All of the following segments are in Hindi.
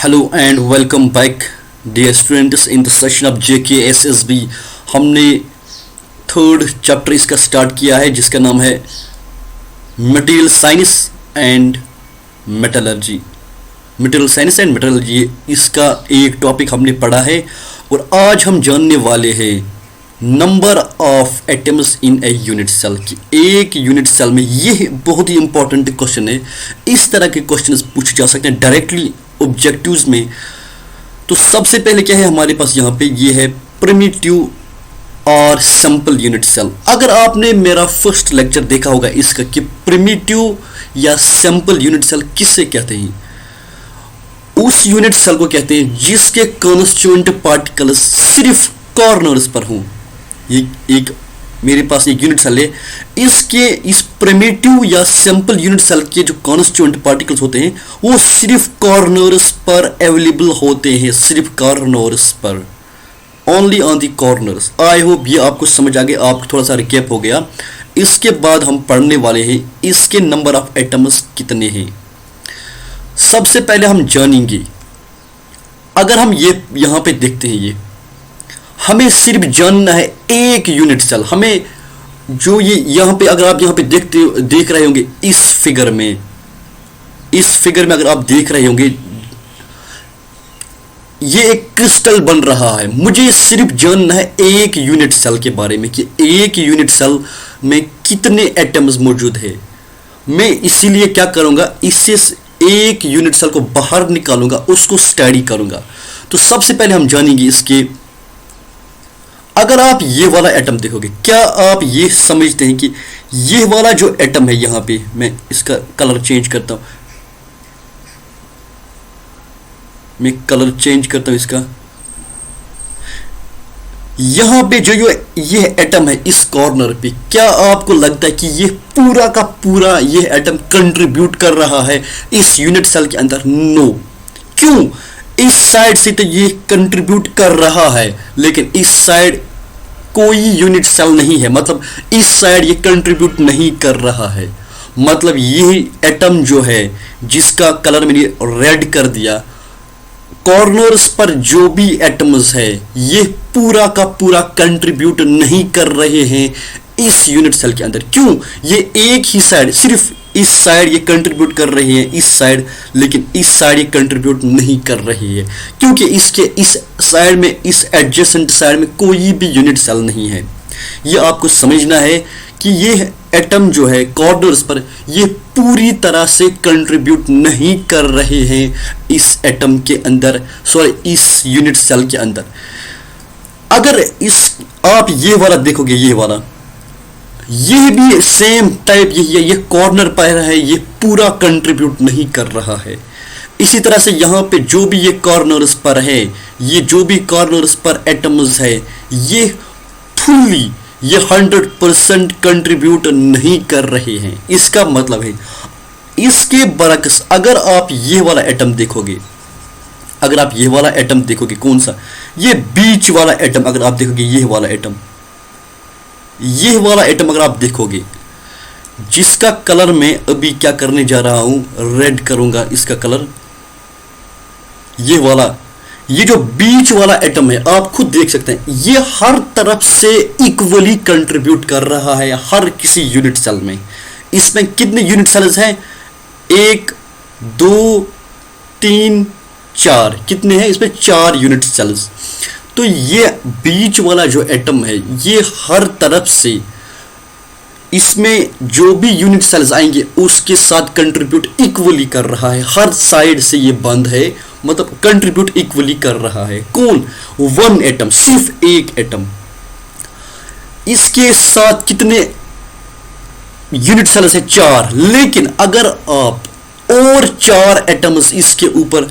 Hello and welcome back dear students in the session of JKSSB। हमने थर्ड चैप्टर इसका स्टार्ट किया है जिसका नाम है material science and metallurgy. Material science and metallurgy इसका एक टॉपिक हमने पढ़ा है और आज हम जानने वाले हैं number of atoms in a unit cell की। एक यूनिट सेल में ये बहुत ही इंपॉर्टेंट क्वेश्चन है। इस तरह के क्वेश्चन पूछे जा सकते हैं डायरेक्टली ऑब्जेक्टिव्स में। तो सबसे पहले क्या है हमारे पास यहाँ पे ये है प्रिमिटिव और सिंपल यूनिट सेल। अगर आपने मेरा फर्स्ट लेक्चर देखा होगा इसका कि प्रिमिटिव या सिंपल यूनिट सेल किससे कहते हैं, उस यूनिट सेल को कहते हैं जिसके कॉन्स्टिट्यूएंट पार्टिकल्स सिर्फ कॉर्नर्स पर हों। ये एक मेरे पास एक यूनिट सेल है, इसके इस प्रिमिटिव या सिंपल यूनिट सेल के जो कॉन्स्टिट्यूएंट पार्टिकल्स होते हैं वो सिर्फ कॉर्नर्स पर अवेलेबल होते हैं, सिर्फ कॉर्नर्स पर, only on the corners. I hope ये आपको समझ आ गया, आपको थोड़ा सा रिकैप हो गया। इसके बाद हम पढ़ने वाले हैं इसके नंबर ऑफ एटम्स कितने हैं। सबसे पहले हम जानेंगे, अगर हम ये यहाँ पे देखते हैं, ये हमें सिर्फ जानना है एक यूनिट सेल। हमें जो ये यहाँ पे अगर आप यहाँ पे देख रहे होंगे इस फिगर में अगर आप देख रहे होंगे ये एक क्रिस्टल बन रहा है। मुझे सिर्फ जानना है एक यूनिट सेल के बारे में कि एक यूनिट सेल में कितने एटम्स मौजूद है। मैं इसीलिए क्या करूँगा, इससे एक यूनिट सेल को बाहर निकालूंगा, उसको स्टडी करूँगा। तो सबसे पहले हम जानेंगे इसके, अगर आप ये वाला एटम देखोगे, क्या आप ये समझते हैं कि ये वाला जो एटम है, यहाँ पे मैं इसका कलर चेंज करता हूं, इसका यहाँ पे जो ये एटम है इस कॉर्नर पे, क्या आपको लगता है कि ये पूरा का पूरा ये एटम कंट्रीब्यूट कर रहा है इस यूनिट सेल के अंदर? नो। क्यों? इस साइड से तो ये कंट्रीब्यूट कर रहा है लेकिन इस साइड कोई यूनिट सेल नहीं है, मतलब इस साइड ये कंट्रीब्यूट नहीं कर रहा है। मतलब ये एटम जो है जिसका कलर मैंने रेड कर दिया, कॉर्नर्स पर जो भी एटम्स है ये पूरा का पूरा कंट्रीब्यूट नहीं कर रहे हैं इस यूनिट सेल के अंदर। क्यों? ये एक ही साइड, सिर्फ इस साइड ये कंट्रीब्यूट कर रही है इस साइड, लेकिन इस साइड ये कंट्रीब्यूट नहीं कर रही है क्योंकि इसके इस साइड में, इस एडजेसेंट साइड में कोई भी यूनिट सेल नहीं है। ये आपको समझना है कि ये एटम जो है कॉर्नर्स पर ये पूरी तरह से कंट्रीब्यूट नहीं कर रहे हैं इस एटम के अंदर, सॉरी इस यूनिट सेल के अंदर। अगर इस आप ये वाला देखोगे, ये भी सेम टाइप यही है, ये कॉर्नर पर है, ये पूरा कंट्रीब्यूट नहीं कर रहा है। इसी तरह से यहाँ पे जो भी ये कॉर्नर्स पर है, ये जो भी कॉर्नर्स पर एटम्स है, ये फुल्ली, ये 100% कंट्रीब्यूट नहीं कर रहे हैं। इसका मतलब है इसके बरक्स अगर आप ये वाला एटम देखोगे, कौन सा? ये बीच वाला एटम अगर आप देखोगे, ये वाला एटम अगर आप देखोगे, जिसका कलर मैं अभी क्या करने जा रहा हूं, रेड करूंगा इसका कलर। ये जो बीच वाला एटम है आप खुद देख सकते हैं, ये हर तरफ से इक्वली कंट्रीब्यूट कर रहा है हर किसी यूनिट सेल में। इसमें कितने यूनिट सेल्स हैं? 1 2 3 4, कितने हैं इसमें? 4 यूनिट सेल्स। तो ये बीच वाला जो एटम है ये हर तरफ से, इसमें जो भी यूनिट सेल्स आएंगे उसके साथ कंट्रीब्यूट इक्वली कर रहा है। हर साइड से ये बंद है, मतलब कंट्रीब्यूट इक्वली कर रहा है। कौन? 1 एटम, सिर्फ एक एटम। इसके साथ कितने यूनिट सेल्स है? 4। लेकिन अगर आप और 4 एटम्स इसके ऊपर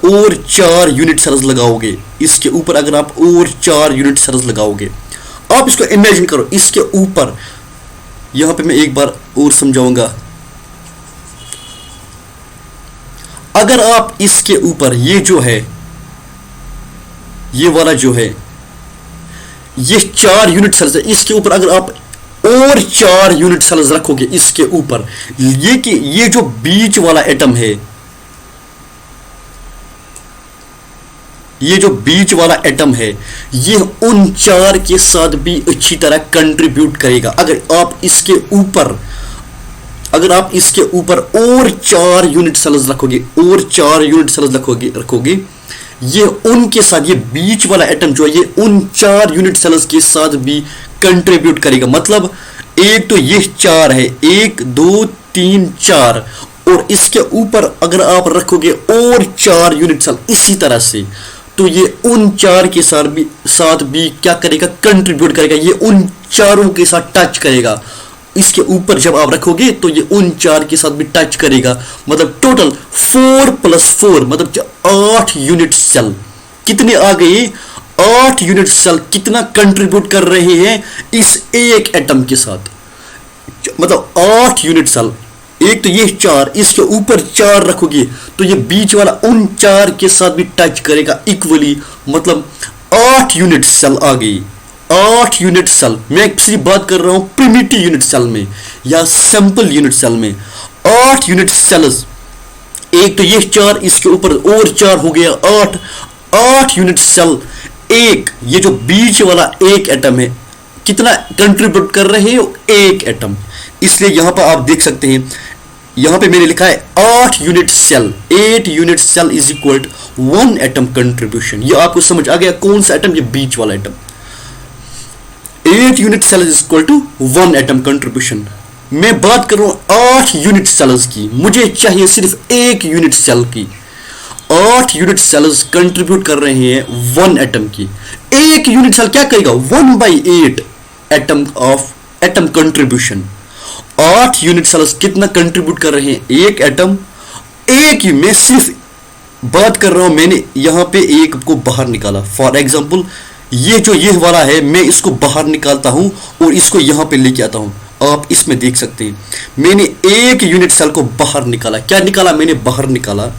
और 4 यूनिट सेल्स लगाओगे, इसके ऊपर अगर आप और 4 यूनिट सेल्स लगाओगे, आप इसको इमेजिन करो, इसके ऊपर, यहां पे मैं एक बार और समझाऊंगा। अगर आप इसके ऊपर ये जो है, ये वाला जो है, ये 4 यूनिट सेल्स है, इसके ऊपर अगर आप और 4 यूनिट सेल्स रखोगे इसके ऊपर, ये कि ये जो बीच वाला एटम है ये जो बीच वाला एटम है ये उन 4 के साथ भी अच्छी तरह कंट्रीब्यूट करेगा। अगर आप इसके ऊपर और 4 यूनिट सेल्स रखोगे ये उनके साथ, ये बीच वाला एटम जो है ये उन 4 यूनिट सेल्स के साथ भी कंट्रीब्यूट करेगा। मतलब एक तो ये 4 है, 1 2 3 4, और इसके ऊपर अगर आप रखोगे और 4 यूनिट सेल इसी तरह से, तो ये उन 4 के साथ भी क्या करेगा, कंट्रीब्यूट करेगा। ये उन चारों के साथ टच करेगा। इसके ऊपर जब आप रखोगे तो ये उन 4 के साथ भी टच करेगा। मतलब टोटल 4 + 4 मतलब 8 यूनिट सेल कितने आ गए, 8 यूनिट सेल कितना कंट्रीब्यूट कर रहे हैं इस एक एटम के साथ। मतलब 8 यूनिट सेल, एक तो ये 4, इसके ऊपर 4 रखोगे तो ये बीच वाला उन 4 के साथ भी टच करेगा इक्वली। मतलब 8 यूनिट सेल आ गई, 8 यूनिट सेल। मैं सिर्फ बात कर रहा हूं प्रिमिटिव यूनिट सेल में या सैंपल यूनिट सेल में। 8 यूनिट सेल्स, एक तो ये 4, इसके ऊपर और 4 हो गया 8 यूनिट सेल। एक ये जो बीच वाला एक एटम है कितना कंट्रीब्यूट कर रहे हो, एक एटम। इसलिए यहां पर आप देख सकते हैं, यहां पे मैंने लिखा है 8 unit cell, 8 unit cell is equal to 1 atom contribution. ये आपको समझ आ गया कौन सा एटम, ये बीच वाला atom. 8 unit cell is equal to 1 atom contribution. मैं बात कर रहा हूं 8 यूनिट सेल्स की, मुझे चाहिए सिर्फ 1 यूनिट सेल की। 8 यूनिट सेल्स कंट्रीब्यूट कर रहे हैं 1 एटम की। एक यूनिट सेल क्या करेगा, 1/8 एटम कंट्रीब्यूशन। 8 यूनिट सेल्स कितना कंट्रीब्यूट कर रहे हैं, एक एटम। एक ही, मैं सिर्फ बात कर रहा हूं, मैंने यहां पे एक को बाहर निकाला। फॉर एग्जांपल ये जो ये वाला है मैं इसको बाहर निकालता हूं और इसको यहां पे लेके आता हूं। आप इसमें देख सकते हैं मैंने एक यूनिट सेल को बाहर निकाला। क्या निकाला मैंने, बाहर निकाला।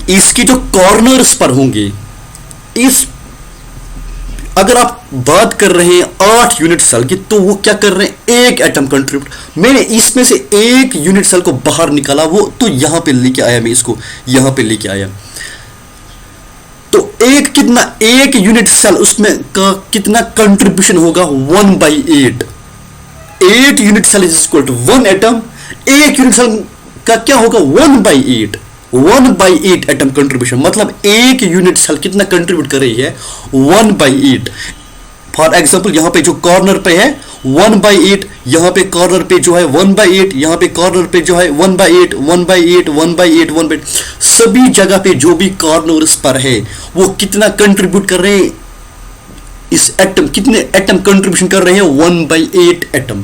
इसके जो कॉर्नर्स पर होंगे, इस अगर आप बात कर रहे हैं 8 यूनिट सेल की, तो वो क्या कर रहे हैं, एक एटम कंट्रीब्यूट। मैंने इसमें से एक यूनिट सेल को बाहर निकाला, वो तो यहां पे लेके आया, मैं इसको यहां पे लेके आया। तो एक कितना, एक यूनिट सेल उसमें का कितना कंट्रीब्यूशन होगा, 1/8। 8 unit cell is equal to 1 atom. एक यूनिट सेल का क्या होगा, 1/8 एटम कंट्रीब्यूशन। मतलब एक यूनिट सेल कितना कंट्रीब्यूट कर रही है, 1/8। फॉर एग्जांपल यहां पे जो कॉर्नर पे है 1/8, यहां पे कॉर्नर पे जो है 1/8, यहां पे कॉर्नर पे जो है 1/8 1/8 1/8 1/8, सभी जगह पे जो भी कॉर्नर्स पर है वो कितना कंट्रीब्यूट कर रहे हैं, इस एटम कितने एटम कंट्रीब्यूशन कर रहे हैं, 1/8 एटम।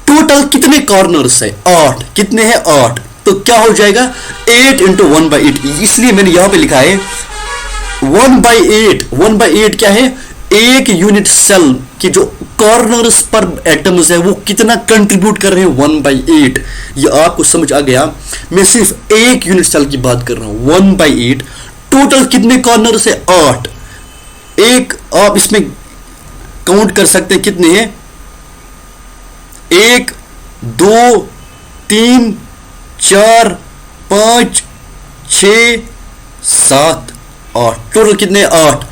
टोटल कितने कॉर्नर्स है, 8। कितने हैं, 8। तो क्या हो जाएगा, 8 × 1/8। इसलिए मैंने यहां पे लिखा है 1/8। 1/8 क्या है, एक यूनिट सेल के जो कॉर्नर्स पर एटम्स है वो कितना कंट्रीब्यूट कर रहे हैं, 1/8। ये आपको समझ आ गया। मैं सिर्फ एक यूनिट सेल की बात कर रहा हूं, 1/8। टोटल कितने कॉर्नर्स है, 8। एक आप इसमें काउंट कर सकते हैं कितने हैं, 1 2 3 4 5 6 7 8। टोटल कितने, 8।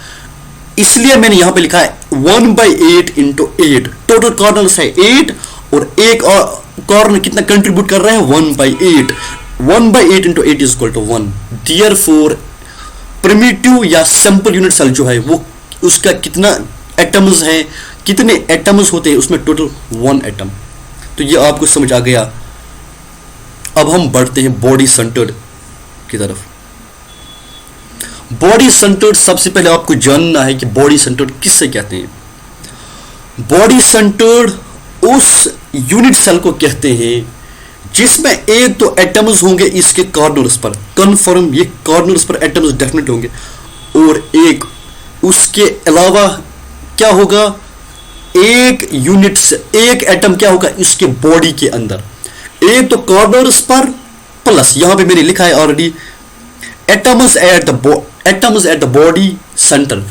इसलिए मैंने यहां पे लिखा है 1/8 × 8। टोटल कॉर्नर्स है 8 और एक कॉर्नर कितना कंट्रीब्यूट कर रहे हैं, 1/8। 1/8 × 8 is equal to 1। Therefore primitive या सिंपल यूनिट सेल जो है वो उसका कितना एटम्स है, कितने एटम्स होते हैं उसमें, टोटल 1 एटम। तो ये आपको समझ आ गया। अब हम बढ़ते हैं बॉडी सेंटर्ड की तरफ। बॉडी सेंटर्ड, सबसे पहले आपको जानना है कि बॉडी सेंटर्ड किससे कहते हैं। बॉडी सेंटर्ड उस यूनिट सेल को कहते हैं जिसमें एक तो एटम्स होंगे इसके कॉर्नर्स पर, कन्फर्म ये कॉर्नर्स पर एटम्स डेफिनेट होंगे, और एक उसके अलावा क्या होगा, एक यूनिट से एक एटम क्या होगा इसके बॉडी के अंदर। एक तो कॉर्नर्स पर प्लस यहां पे मैंने लिखा है already atoms at the body centre.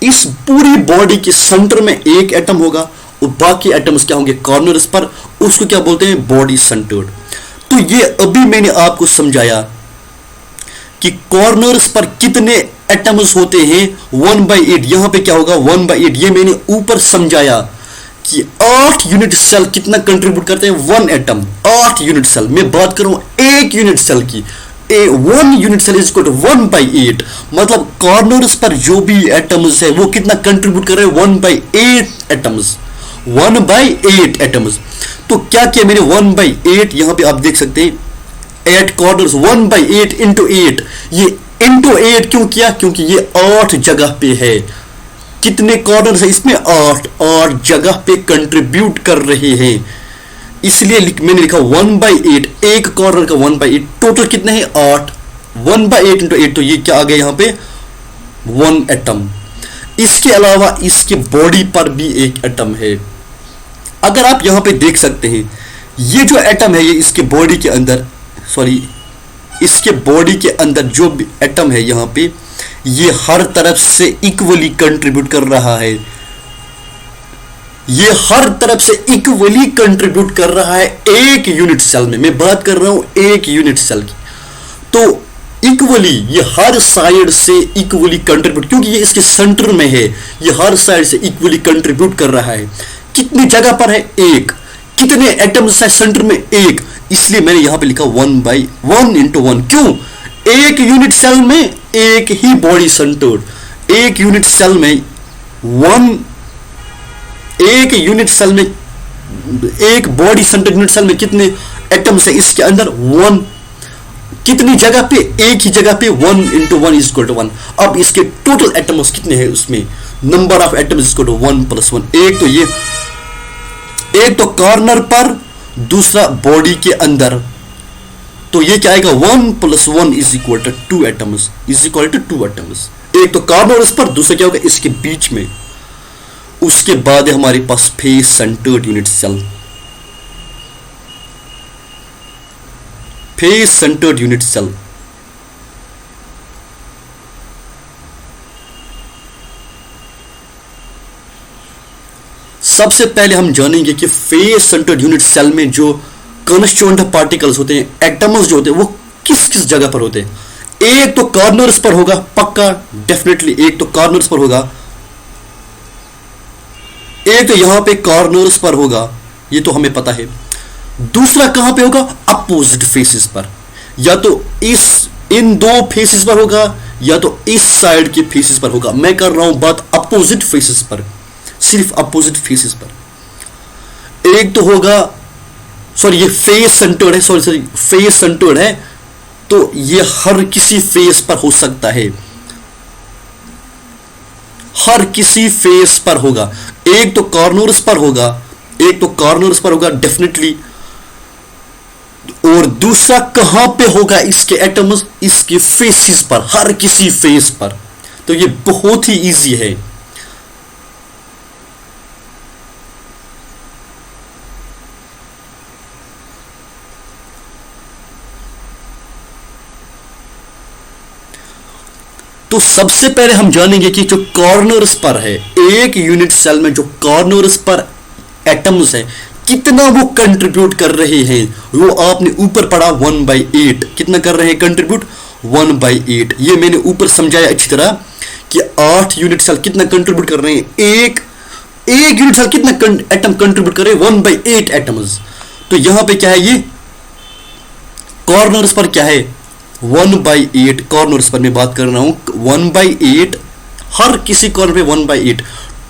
इस पूरी बॉडी के सेंटर में एक एटम होगा और बाकी एटम्स क्या होंगे कॉर्नर्स पर, उसको क्या बोलते हैं, बॉडी सेंटर्ड। तो ये अभी मैंने आपको समझाया कि कॉर्नर्स पर कितने एटम्स होते हैं 1/8। यहां पे क्या होगा 1/8, ये मैंने ऊपर समझाया कि 8 यूनिट सेल कितना कंट्रीब्यूट करते हैं 1 एटम। 8 यूनिट सेल, मैं बात कर रहा हूं 1 यूनिट सेल की। 1 unit cell is equal to 1/8, मतलब कॉर्नर्स पर जो भी एटम्स है वो कितना कंट्रीब्यूट कर रहे हैं 1/8 एटम्स। 1/8 एटम्स। तो क्या किया मैंने 1/8, यहां पे आप देख सकते हैं 8 कॉर्नर्स, 1/8 इंटू 8। ये इंटू 8 क्यों किया? क्योंकि ये 8 जगह पे है। कितने कॉर्नर्स है इसमें? 8 जगह पे कंट्रीब्यूट कर रहे हैं, इसलिए मैंने लिखा 1/8। एक कॉर्नर का 1/8, टोटल कितने हैं 8। 1/8 इंटू 8, तो ये क्या आ गया यहां पे 1 एटम। इसके अलावा इसके बॉडी पर भी एक एटम है। अगर आप यहां पे देख सकते हैं, ये जो एटम है ये इसके बॉडी के अंदर, सॉरी इसके बॉडी के अंदर जो भी एटम है यहां पे, ये हर तरफ से इक्वली कंट्रीब्यूट कर रहा है। ये हर तरफ से इक्वली कंट्रीब्यूट कर रहा है एक यूनिट सेल में। मैं बात कर रहा हूं एक यूनिट सेल की, तो इक्वली ये हर साइड से इक्वली कंट्रीब्यूट, क्योंकि ये इसके सेंटर में है, ये हर साइड से इक्वली कंट्रीब्यूट कर रहा है। कितनी जगह पर है? 1। कितने एटम्स है सेंटर में? 1। इसलिए मैंने यहां पे लिखा 1/1 इंटू 1। क्यों? एक यूनिट सेल में एक ही बॉडी सेंटर्ड। एक यूनिट सेल में एक यूनिट सेल में एक बॉडी सेंटर यूनिट सेल में कितने एटम्स है इसके अंदर? 1। कितनी जगह पे? एक ही जगह पे 1 इंटू 1 इज इक्वल टू 1। अब इसके टोटल एटम्स कितने हैं उसमें? Number of atoms is equal to 1 + 1। एक तो कॉर्नर पर, दूसरा बॉडी के अंदर, तो ये क्या आएगा 1 + 1 is equal to 2 atoms, is equal to 2 atoms. एक तो कॉर्नर पर, दूसरा क्या होगा इसके बीच में। उसके बाद है हमारे पास face centred unit cell. Face centred unit cell, सबसे पहले हम जानेंगे कि फेस सेंटर्ड यूनिट सेल में जो कॉन्स्टिट्यूएंट पार्टिकल्स होते हैं, एटम्स जो होते हैं, वो किस किस जगह पर होते हैं। एक तो कॉर्नर्स पर होगा, पक्का डेफिनेटली एक तो कॉर्नर्स पर होगा। एक तो यहां पे कॉर्नर्स पर होगा, ये तो हमें पता है। दूसरा कहां पे होगा? अपोजिट फेसेस पर, या तो इन दो फेसेस पर होगा, या तो इस साइड के फेसेस पर होगा। मैं कर रहा हूं बात अपोजिट फेसेस पर, सिर्फ अपोजिट फेसेस पर। एक तो होगा, सॉरी ये फेस सेंटर्ड है, सॉरी फेस सेंटर्ड है, तो ये हर किसी फेस पर हो सकता है, हर किसी फेस पर होगा। एक तो कॉर्नर्स पर होगा, एक तो कॉर्नर्स पर होगा डेफिनेटली, और दूसरा कहां पे होगा इसके एटम्स? इसके फेसेस पर, हर किसी फेस पर। तो ये बहुत ही इजी है। तो सबसे पहले हम जानेंगे कि जो कॉर्नर्स पर है, एक यूनिट सेल में जो कॉर्नर्स पर एटम्स है, कितना वो कंट्रीब्यूट कर रहे हैं। वो आपने ऊपर पढ़ा 1/8, कितना कर रहे हैं कंट्रीब्यूट? 1/8। ये मैंने ऊपर समझाया अच्छी तरह कि 8 यूनिट सेल कितना कंट्रीब्यूट कर रहे हैं। एक यूनिट सेल कितना एटम कंट्रीब्यूट कर रहे हैं? 1/8 एटम्स। तो यहां पे क्या है, ये कॉर्नर्स पर क्या है 1/8। कॉर्नर्स पर मैं बात कर रहा हूं 1/8, हर किसी कॉर्नर पे 1/8।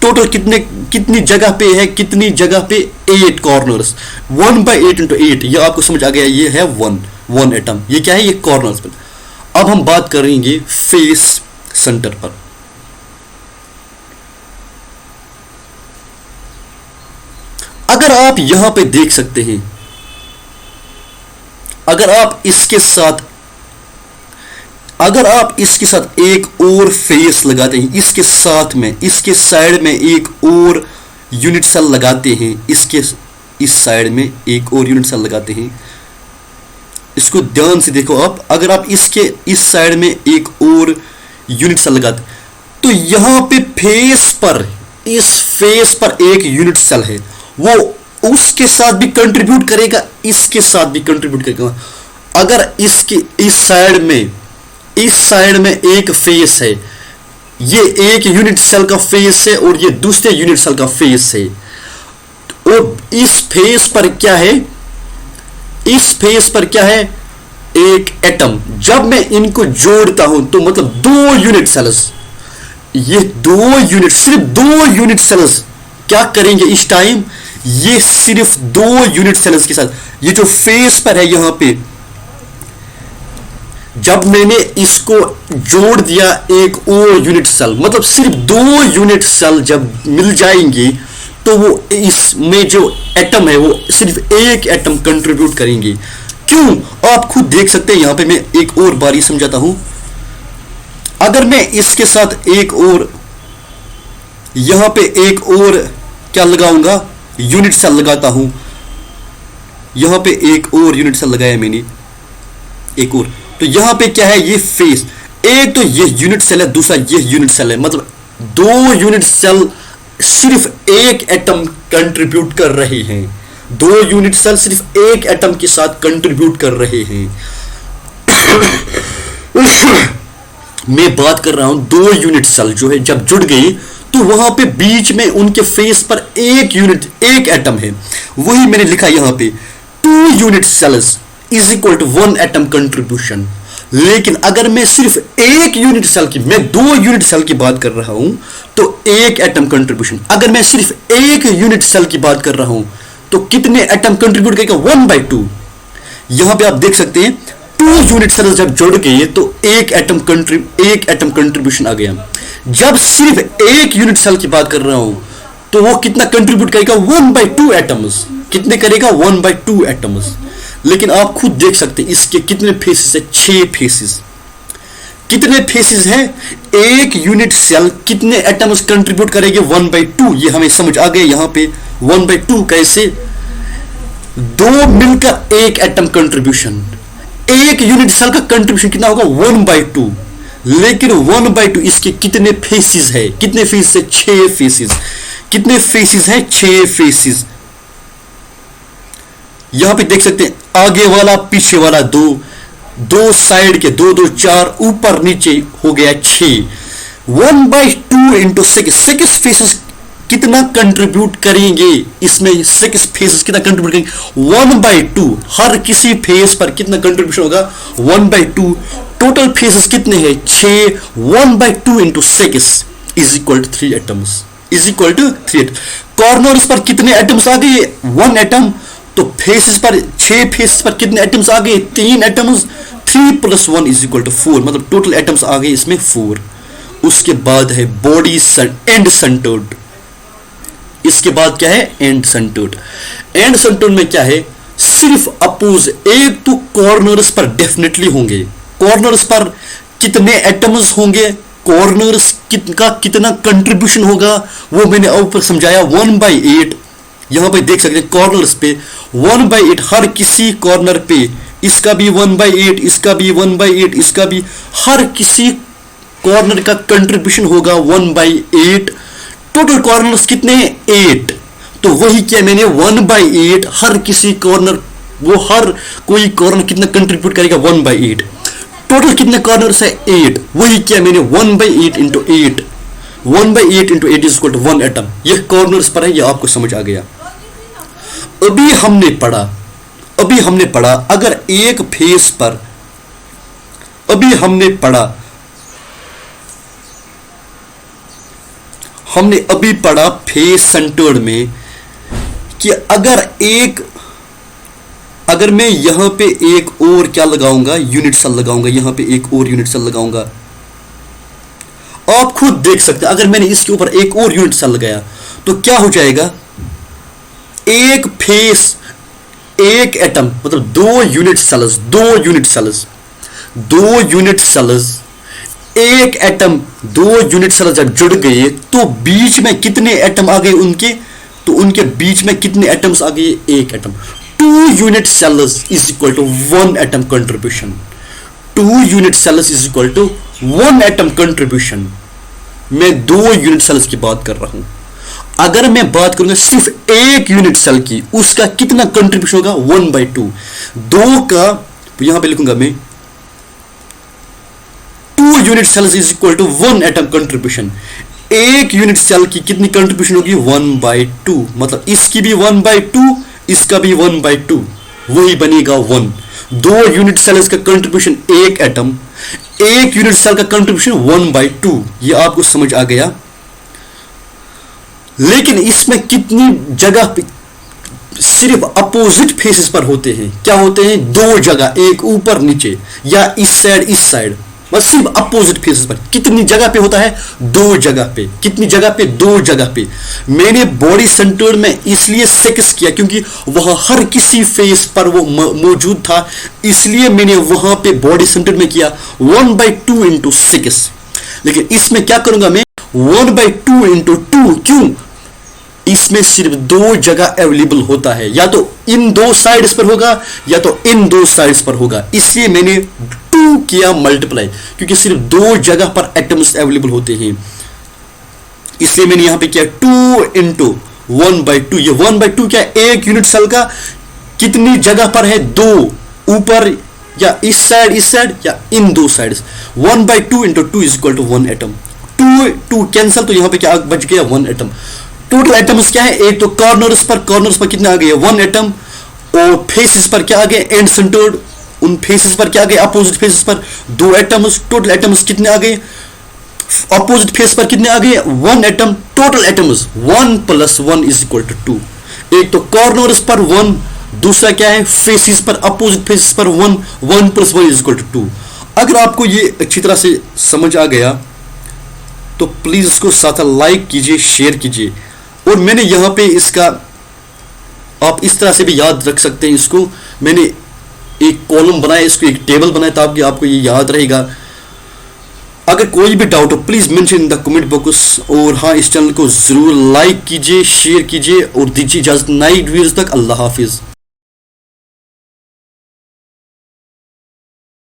टोटल कितनी जगह पे है? कितनी जगह पे? 8 कॉर्नर्स। 1/8 इंटू 8, ये आपको समझ आ गया, ये है 1 एटम। ये क्या है? ये कॉर्नर्स पर। अब हम बात करेंगे फेस सेंटर पर। अगर आप यहां पे देख सकते हैं, अगर आप इसके साथ एक और फेस लगाते हैं, इसके साथ में, इसके साइड में एक और यूनिट सेल लगाते हैं, इस साइड में एक और यूनिट सेल लगाते हैं, इसको ध्यान से देखो आप। अगर आप इसके इस साइड में एक और यूनिट सेल लगाते, तो यहां पे फेस पर, इस फेस पर एक यूनिट सेल है, वो उसके साथ भी कंट्रीब्यूट करेगा, इसके साथ भी कंट्रीब्यूट करेगा। अगर इसके इस साइड में इस साइड में एक फेस है, ये एक यूनिट सेल का फेस है और ये दूसरे यूनिट सेल का फेस है। और इस फेस पर क्या है, इस फेस पर क्या है, एक एटम। जब मैं इनको जोड़ता हूं तो मतलब दो यूनिट सेल्स, ये दो यूनिट, सिर्फ दो यूनिट सेल्स क्या करेंगे इस टाइम, ये सिर्फ दो यूनिट सेल्स के साथ, ये जो फेस पर है यहां पे, जब मैंने इसको जोड़ दिया एक और यूनिट सेल, मतलब सिर्फ दो यूनिट सेल जब मिल जाएंगे तो वो इसमें जो एटम है वो सिर्फ एक एटम कंट्रीब्यूट करेंगे। क्यों, आप खुद देख सकते हैं। यहां पे मैं एक और बारी समझाता हूं। अगर मैं इसके साथ एक और, यहां पे एक और क्या लगाऊंगा, यूनिट सेल लगाता हूं, यहां पे एक और यूनिट सेल लगाया मैंने, एक और, तो यहां पे क्या है, ये फेस, एक तो ये यूनिट सेल है, दूसरा ये यूनिट सेल है, मतलब दो यूनिट सेल सिर्फ एक एटम कंट्रीब्यूट कर रहे हैं, दो यूनिट सेल सिर्फ एक एटम के साथ कंट्रीब्यूट कर रहे हैं। मैं बात कर रहा हूं दो यूनिट सेल जो है जब जुड़ गई तो वहां पे बीच में उनके फेस पर एक यूनिट, एक एटम है, वही मैंने लिखा यहां पे, two unit cells is equal to one atom contribution. लेकिन अगर मैं सिर्फ एक यूनिट सेल की, मैं दो यूनिट सेल की बात कर रहा हूं तो एक एटम कंट्रीब्यूशन। अगर मैं सिर्फ एक यूनिट सेल की बात कर रहा हूं तो कितने एटम कंट्रीब्यूट करेगा, 1/2। यहां पे आप देख सकते हैं टू यूनिट सेल जब जुड़ गए तो एक एटम कंट्रीब्यूशन आ गया। जब सिर्फ एक यूनिट सेल की बात कर रहा हूं तो वो कितना कंट्रीब्यूट करेगा, 1/2 एटम्स। कितने करेगा, 1/2 एटम्स। लेकिन आप खुद देख सकते हैं इसके कितने फेसेस है, 6 फेसेस। कितने फेसेस हैं, एक यूनिट सेल कितने एटम्स कंट्रीब्यूट करेंगे, 1/2। ये हमें समझ आ गया यहां पे 1/2 कैसे, दो मिलकर एक एटम कंट्रीब्यूशन, एक यूनिट सेल का कंट्रीब्यूशन कितना होगा, 1/2। लेकिन 1/2 इसके कितने फेसेस है, कितने फेसेस है, 6 फेसेस। कितने फेसेस है, 6 फेसेस। यहां पे देख सकते हैं आगे वाला पीछे वाला दो साइड के 2 4 ऊपर नीचे हो गया 6। 1/2 इंटू 6 फेसेस कितना कंट्रीब्यूट करेंगे, इसमें 6 फेसेस कितना कंट्रीब्यूट करेंगे, 1/2। हर किसी फेस पर कितना कंट्रीब्यूशन होगा, 1/2। टोटल फेसेस कितने हैं, 6। 1/2 into 6 is equal to 3 atoms, is equal to 3। Corners पर कितने एटम्स आ गए, 1 एटम। तो फेसेस पर, 6 फेसेस पर कितने एटम्स आ गए, 3 एटम्स। 3 + 1 इज इक्वल टू 4, मतलब टोटल एटम्स आ गए इसमें 4। उसके बाद है बॉडी एंड सेंटर्ड। इसके बाद क्या है, एंड सेंटर्ड। एंड सेंटर्ड में क्या है, सिर्फ अपोज, एक तो कॉर्नर्स पर डेफिनेटली होंगे। कॉर्नर्स पर कितने एटम्स होंगे, कॉर्नर्स का कितना कंट्रीब्यूशन होगा वो मैंने ऊपर समझाया, 1/8। यहां पे देख सकते हैं कॉर्नर्स पे 1/8, हर किसी कॉर्नर पे, इसका भी 1/8, इसका भी 1/8, इसका भी, हर किसी कॉर्नर का कंट्रीब्यूशन होगा 1/8। टोटल कॉर्नर्स कितने हैं, 8। तो वही क्या मैंने 1/8, हर किसी कॉर्नर, वो हर कोई कॉर्नर कितना कंट्रीब्यूट करेगा, 1/8। टोटल कितने कॉर्नर्स है, 8। वही क्या मैंने 1/8 into 8, 1/8 into 8 is equal to 1 atom. यह कॉर्नर्स पर है, यह आपको समझ आ गया। अभी हमने पढ़ा अगर एक फेस पर, अभी हमने पढ़ा फेस सेंटर्ड में कि अगर मैं यहां पे एक और क्या लगाऊंगा, यूनिट सेल लगाऊंगा, यहां पे एक और यूनिट सेल लगाऊंगा, आप खुद देख सकते हैं अगर मैंने इसके ऊपर एक और यूनिट सेल लगाया तो क्या हो जाएगा, एक फेस, एक एटम, मतलब 2 यूनिट सेल्स, एक एटम, 2 यूनिट सेल जब जुड़ गए तो बीच में कितने एटम आ गए उनके, तो उनके बीच में कितने एटम्स आ गए, एक atom. 2 unit cells is equal to 1 atom contribution. 2 unit cells is equal to 1 atom contribution. मैं 2 यूनिट सेल्स की बात कर रहा हूं। अगर मैं बात करूंगा सिर्फ एक यूनिट सेल की, उसका कितना कंट्रीब्यूशन होगा, 1/2। 2 का यहां पे लिखूंगा मैं 2 unit cells is equal to 1 atom contribution. एक यूनिट सेल की कितनी कंट्रीब्यूशन होगी? 1/2। मतलब इसकी भी 1/2, इसका भी 1/2, वही बनेगा 1। 2 यूनिट सेल्स का कंट्रीब्यूशन एक एटम, एक यूनिट सेल का कंट्रीब्यूशन 1/2। ये आपको समझ आ गया। लेकिन इसमें कितनी जगह पे सिर्फ अपोजिट फेसेस पर होते हैं? क्या होते हैं? 2 जगह, एक ऊपर नीचे या इस साइड इस साइड, बस सिर्फ अपोजिट फेसेस पर। कितनी जगह पे होता है? 2 जगह पे। कितनी जगह पे? 2 जगह पे। मैंने बॉडी सेंटर्ड में इसलिए 6 किया क्योंकि वह हर किसी फेस पर वो मौजूद था, इसलिए मैंने वहां पे बॉडी सेंटर्ड में किया 1/2 इंटू 6। लेकिन इसमें क्या करूंगा मैं? 1/2 इंटू 2। क्यों? इसमें सिर्फ 2 जगह अवेलेबल होता है, या तो इन 2 साइड्स पर होगा या तो इन 2 साइड्स पर होगा, इसलिए मैंने 2 किया मल्टीप्लाई, क्योंकि सिर्फ 2 जगह पर एटम्स अवेलेबल होते हैं, इसलिए मैंने यहां पे किया 2 इंटू 1/2। ये 1/2 क्या? एक यूनिट सेल का कितनी जगह पर है? 2, ऊपर या इस साइड या इन 2 sides. 1/2 into 2 is equal to 1 atom. 2 cancel, तो यहां पे क्या बच गया? 1 एटम। टोटल एटम्स क्या है? एक तो कॉर्नर्स पर कितने आ गए? 1 एटम। और फेसेस पर क्या आ गए? एंड सेंटर्ड, उन फेसेस पर क्या आ गए? अपोजिट फेसेस पर 2 एटम्स। टोटल एटम्स कितने आ गए? अपोजिट फेस पर कितने आ गए? 1 atom. Total atoms 1 + 1 is equal to 2। एक तो कॉर्नर्स पर 1, दूसरा क्या है? फेसेस पर, अपोजिट फेसेस पर 1। 1 + 1 इज इक्वल टू 2। अगर आपको ये अच्छी तरह से समझ आ गया तो प्लीज इसको साथ लाइक कीजिए, शेयर कीजिए। और मैंने यहां पे इसका, आप इस तरह से भी याद रख सकते हैं इसको, मैंने एक कॉलम बनाया, इसको एक टेबल बनाया ताकि आपको ये याद रहेगा। अगर कोई भी डाउट हो please mention in the comment box. और हाँ, इस चैनल को जरूर लाइक कीजिए, शेयर कीजिए और दीजिए इजाजत नई वीडियोस तक। अल्लाह हाफिज।